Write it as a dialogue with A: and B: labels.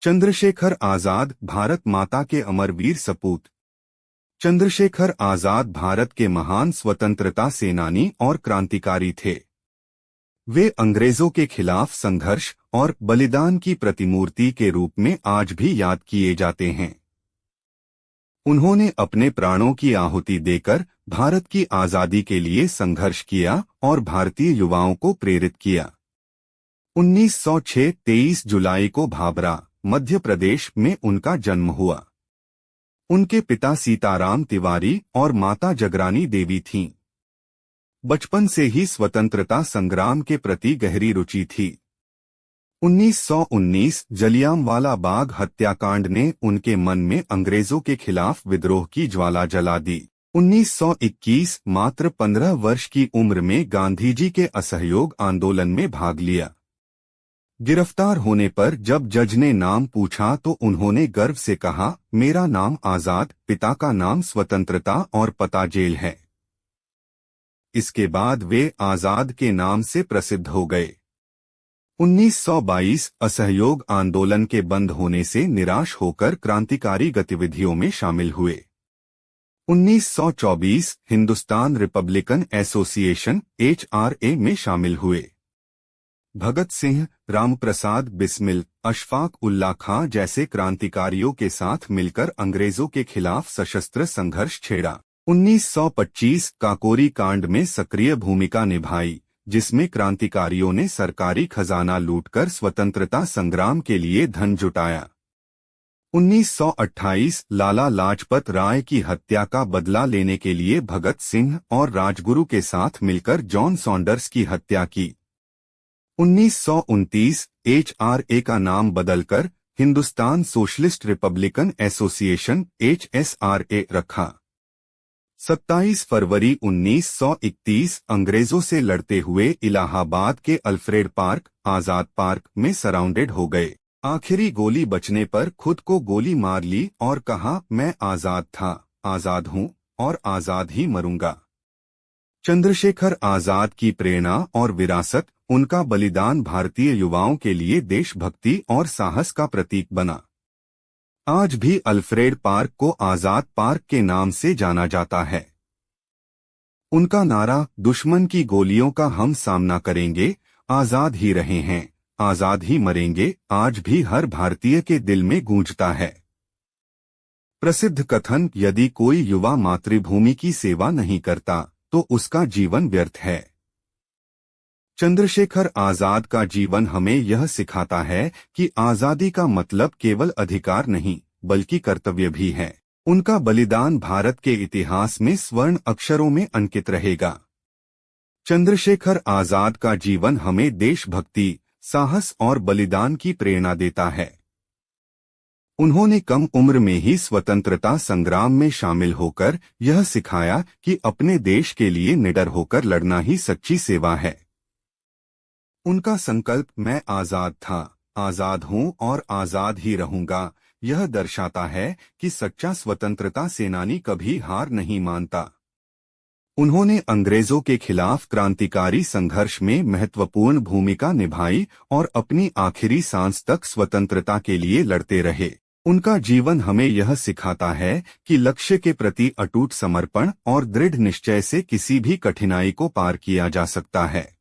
A: चंद्रशेखर आजाद भारत माता के अमरवीर सपूत। चंद्रशेखर आजाद भारत के महान स्वतंत्रता सेनानी और क्रांतिकारी थे। वे अंग्रेजों के खिलाफ संघर्ष और बलिदान की प्रतिमूर्ति के रूप में आज भी याद किए जाते हैं। उन्होंने अपने प्राणों की आहुति देकर भारत की आजादी के लिए संघर्ष किया और भारतीय युवाओं को प्रेरित किया। 1906 23 जुलाई को भाभरा, मध्य प्रदेश में उनका जन्म हुआ। उनके पिता सीताराम तिवारी और माता जगरानी देवी थीं। बचपन से ही स्वतंत्रता संग्राम के प्रति गहरी रुचि थी। 1919 जलियांवाला बाग हत्याकांड ने उनके मन में अंग्रेजों के खिलाफ विद्रोह की ज्वाला जला दी। 1921 मात्र 15 वर्ष की उम्र में गांधी जी के असहयोग आंदोलन में भाग लिया। गिरफ्तार होने पर जब जज ने नाम पूछा तो उन्होंने गर्व से कहा, मेरा नाम आजाद, पिता का नाम स्वतंत्रता और पता जेल है। इसके बाद वे आजाद के नाम से प्रसिद्ध हो गए। 1922 असहयोग आंदोलन के बंद होने से निराश होकर क्रांतिकारी गतिविधियों में शामिल हुए। 1924 हिंदुस्तान रिपब्लिकन एसोसिएशन HRA में शामिल हुए। भगत सिंह, रामप्रसाद बिस्मिल, अशफाक उल्ला खां जैसे क्रांतिकारियों के साथ मिलकर अंग्रेजों के खिलाफ सशस्त्र संघर्ष छेड़ा। 1925 काकोरी कांड में सक्रिय भूमिका निभाई, जिसमें क्रांतिकारियों ने सरकारी खजाना लूटकर स्वतंत्रता संग्राम के लिए धन जुटाया। 1928 लाला लाजपत राय की हत्या का बदला लेने के लिए भगत सिंह और राजगुरु के साथ मिलकर जॉन सॉन्डर्स की हत्या की। 1929 HRA का नाम बदलकर Hindustan socialist Republican association HSRA रखा। 27 फरवरी 1931 अंग्रेजों से लड़ते हुए इलाहाबाद के अल्फ्रेड पार्क, आजाद पार्क में सराउंडेड हो गए। आखिरी गोली बचने पर खुद को गोली मार ली और कहा, मैं आजाद था, आजाद हूँ और आजाद ही मरूंगा। चंद्रशेखर आजाद की प्रेरणा और विरासत, उनका बलिदान भारतीय युवाओं के लिए देशभक्ति और साहस का प्रतीक बना। आज भी अल्फ्रेड पार्क को आजाद पार्क के नाम से जाना जाता है। उनका नारा, दुश्मन की गोलियों का हम सामना करेंगे, आजाद ही रहे हैं, आजाद ही मरेंगे, आज भी हर भारतीय के दिल में गूंजता है। प्रसिद्ध कथन, यदि कोई युवा मातृभूमि की सेवा नहीं करता तो उसका जीवन व्यर्थ है। चंद्रशेखर आजाद का जीवन हमें यह सिखाता है कि आजादी का मतलब केवल अधिकार नहीं, बल्कि कर्तव्य भी है। उनका बलिदान भारत के इतिहास में स्वर्ण अक्षरों में अंकित रहेगा। चंद्रशेखर आजाद का जीवन हमें देशभक्ति, साहस और बलिदान की प्रेरणा देता है। उन्होंने कम उम्र में ही स्वतंत्रता संग्राम में शामिल होकर यह सिखाया कि अपने देश के लिए निडर होकर लड़ना ही सच्ची सेवा है। उनका संकल्प, मैं आजाद था, आजाद हूँ और आजाद ही रहूंगा, यह दर्शाता है कि सच्चा स्वतंत्रता सेनानी कभी हार नहीं मानता। उन्होंने अंग्रेजों के खिलाफ क्रांतिकारी संघर्ष में महत्वपूर्ण भूमिका निभाई और अपनी आखिरी सांस तक स्वतंत्रता के लिए लड़ते रहे। उनका जीवन हमें यह सिखाता है कि लक्ष्य के प्रति अटूट समर्पण और दृढ़ निश्चय से किसी भी कठिनाई को पार किया जा सकता है।